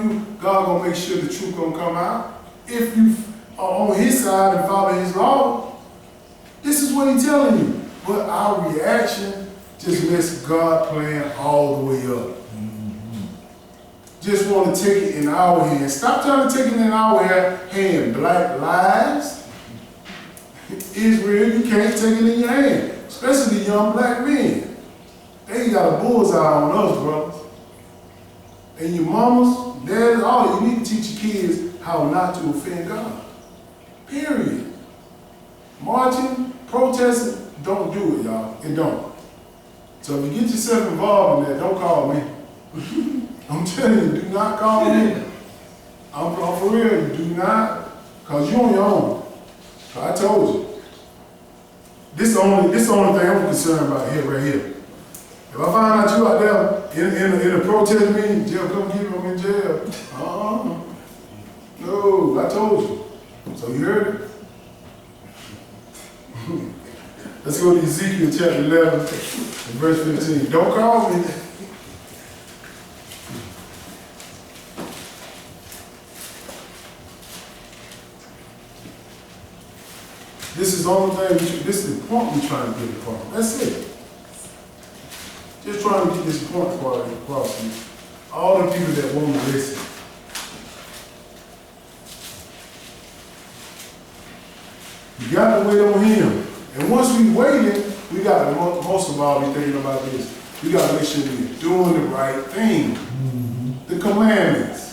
you, God gonna make sure the truth gonna come out. If you are on his side and follow his law, this is what he's telling you. But our reaction just lets God plan all the way up. Just want to take it in our hands. Stop trying to take it in our hand. Black lives. Israel, you can't take it in your hand. Especially the young black men. They got a bullseye on us, brothers. And your mamas, dads, all you need to teach your kids how not to offend God. Period. Marching, protesting, don't do it, y'all. It don't. So if you get yourself involved in that, don't call me. I'm telling you, do not call me. I'm for real, do not, because you're on your own. So I told you. This is the only thing I'm concerned about here, right here. If I find out you out there in a protest meeting, jail, come get me, I'm in jail. No, I told you. So you heard it? Let's go to Ezekiel chapter 11, and verse 15. Don't call me. This is the only thing, this is the point we're trying to get across. That's it. Just trying to get this point across to you. All the people that won't listen. You got to wait on him. And once we waiting, we got to, most of all, be thinking about this. We got to make sure we're doing the right thing. The commandments.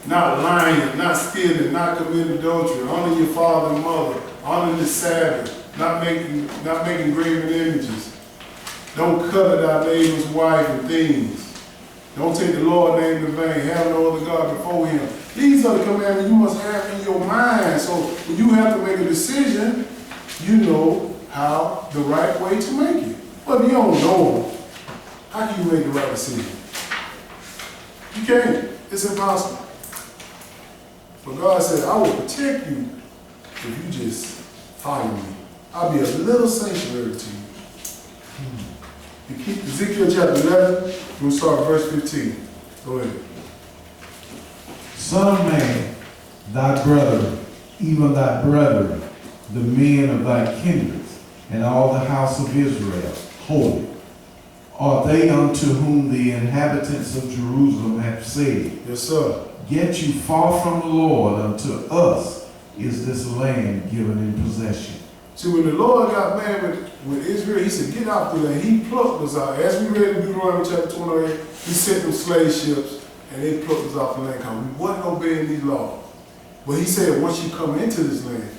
Not lying, not stealing, not committing adultery, honor your father and mother, honor the Sabbath, not making graven images. Don't covet our neighbor's wife and things. Don't take the Lord's name in vain. Have no other God before him. These are the commandments you must have in your mind. So when you have to make a decision, you know how the right way to make it. But if you don't know, how can you make the right decision? You can't. It's impossible. But God said, I will protect you if you just follow me. I'll be a little sanctuary to you. You keep Ezekiel chapter 11, we'll start verse 15. Go ahead. Son of man, thy brother, even thy brethren, the men of thy kindreds, and all the house of Israel, holy, are they unto whom the inhabitants of Jerusalem have said, Yes, sir. Get you far from the Lord, unto us is this land given in possession. See, when the Lord got mad with Israel, he said, get out the land. He plucked us out. As we read in Deuteronomy chapter 28, he sent them slave ships, and they plucked us off the land because we wasn't obeying these laws. But he said, once you come into this land,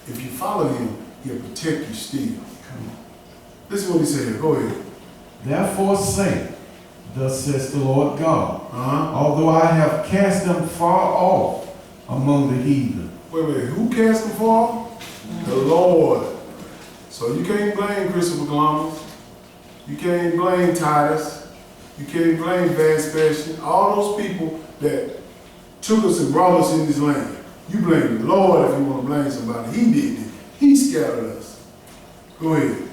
if you follow him, he'll protect you still. This is what he said here. Go ahead. Therefore say, thus says the Lord God, although I have cast them far off among the heathen. Wait, who cast them far? The Lord. So you can't blame Christopher Columbus. You can't blame Titus. You can't blame Vespasian. All those people that took us and brought us in this land. You blame the Lord if you want to blame somebody. He did it. He scattered us. Go ahead.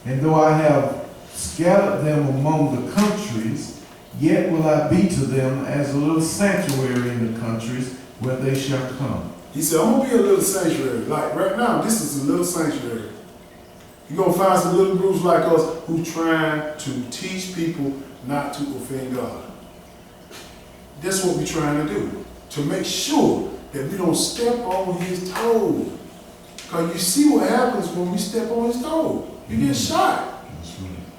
And though I have scattered them among the countries, yet will I be to them as a little sanctuary in the countries where they shall come. He said, I'm going to be a little sanctuary. Like right now, this is a little sanctuary. You're going to find some little groups like us who trying to teach people not to offend God. That's what we're trying to do. To make sure that we don't step on his toes. Because you see what happens when we step on his toes. You get shot.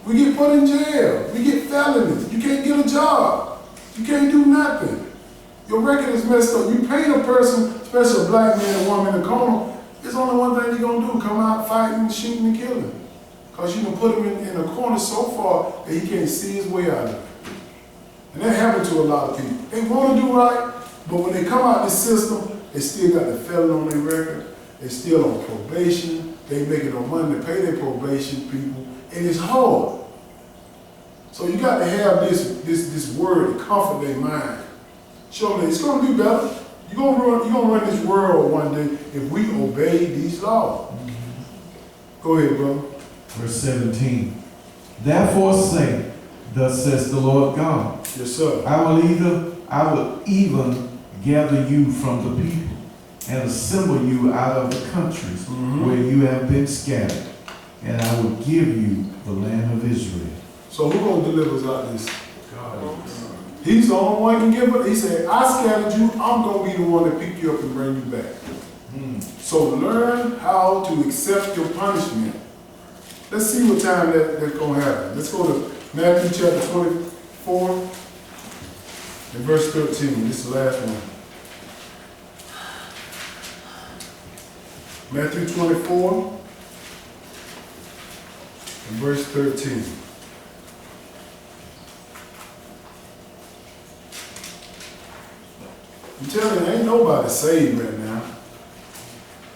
We get put in jail. We get felonies. You can't get a job. You can't do nothing. Your record is messed up. You paint a person, especially a black man and woman in the corner, there's only one thing you're going to do, come out fighting, shooting, and killing. Because you can put him in a corner so far that he can't see his way out of it. And that happens to a lot of people. They want to do right, but when they come out this system, they still got the felon on their record. They still on probation. They making no money to pay their probation people. And it's hard. So you got to have this word to comfort their mind. Show them it's going to be better. You're going to run this world one day if we obey these laws. Go ahead, brother. Verse 17. Therefore say, thus says the Lord God, Yes, sir. I will either I will even gather you from the people and assemble you out of the countries where you have been scattered, and I will give you the land of Israel. So who gonna deliver us out of this? God. He's the only one who can give it. He said, I scattered you, I'm gonna be the one to pick you up and bring you back. So learn how to accept your punishment. Let's see what time that's gonna happen. Let's go to Matthew chapter 24 and verse 13. This is the last one. Matthew 24 and verse 13. I'm telling you, ain't nobody saved right now.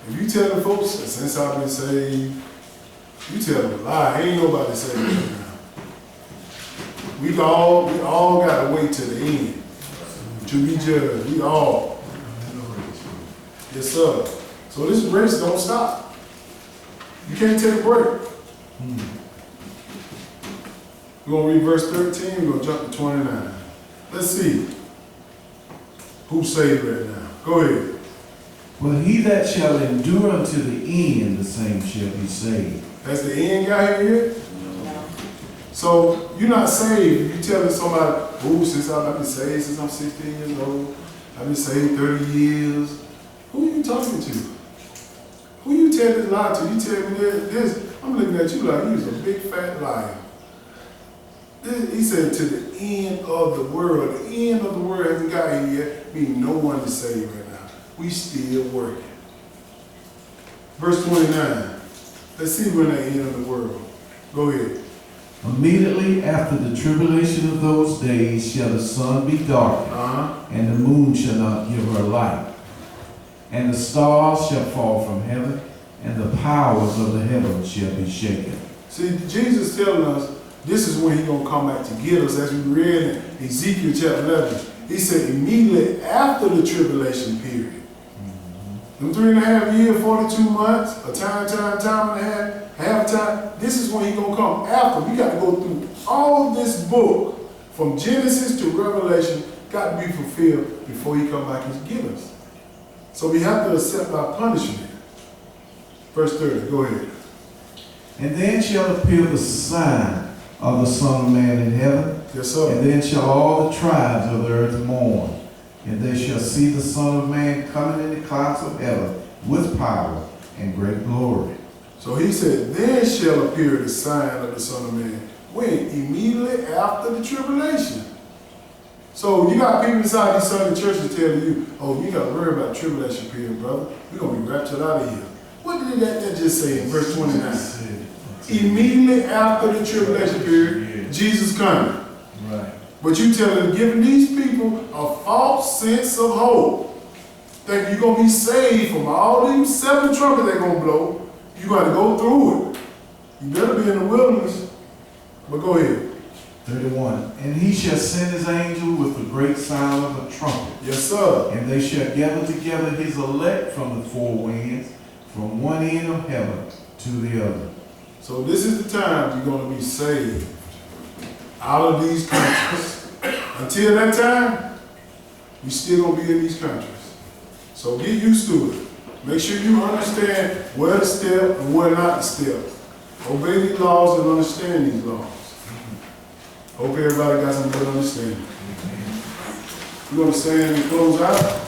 If you tell the folks that since I've been saved, you tell them a lie. Ain't nobody saved right now. We all got to wait till the end to be judged. We all. Yes, sir. So this race don't stop. You can't take a break. We're going to read verse 13. We're going to jump to 29. Let's see who's saved right now. Go ahead. But he that shall endure unto the end, the same shall be saved. That's the end guy here yet? No. So you're not saved. You telling somebody, oh, I've been saved since I'm 16 years old. I've been saved 30 years. Who are you talking to? Who you tell this lie to? You tell me this. I'm looking at you like you're a big fat liar. He said to the end of the world. The end of the world hasn't got here yet, meaning no one is saved right now. We still working. Verse 29. Let's see when the end of the world. Go ahead. Immediately after the tribulation of those days shall the sun be darkened, and the moon shall not give her light, and the stars shall fall from heaven, and the powers of the heavens shall be shaken. See, Jesus telling us this is when he's going to come back to get us, as we read in Ezekiel chapter 11. He said immediately after the tribulation period. In 3.5 years, 42 months, a time and a half time, this is when he's going to come after. We got to go through all this book from Genesis to Revelation, got to be fulfilled before he come back and get us. So we have to accept our punishment. Verse 30, go ahead. And then shall appear the sign of the Son of Man in heaven. Yes, sir. And then shall all the tribes of the earth mourn. And they shall see the Son of Man coming in the clouds of heaven with power and great glory. So he said, then shall appear the sign of the Son of Man. When? Immediately after the tribulation. So you got people inside these Sunday churches telling you, oh, you got to worry about tribulation period, brother. We're going to be raptured out of here. What did that just say in verse 29? Immediately after the tribulation period, Jesus coming. Right. But you tell them, giving these people a false sense of hope. Think you're going to be saved from all these 7 trumpets they're going to blow. You got to go through it. You better be in the wilderness. But go ahead. 31. And he shall send his angel with the great sound of a trumpet. Yes, sir. And they shall gather together his elect from the 4 winds, from one end of heaven to the other. So this is the time you're going to be saved out of these countries. Until that time, we still going to be in these countries. So get used to it. Make sure you understand where to step and where not to step. Obey these laws and understand these laws. Hope everybody got some good understanding. We're going to stand and close out.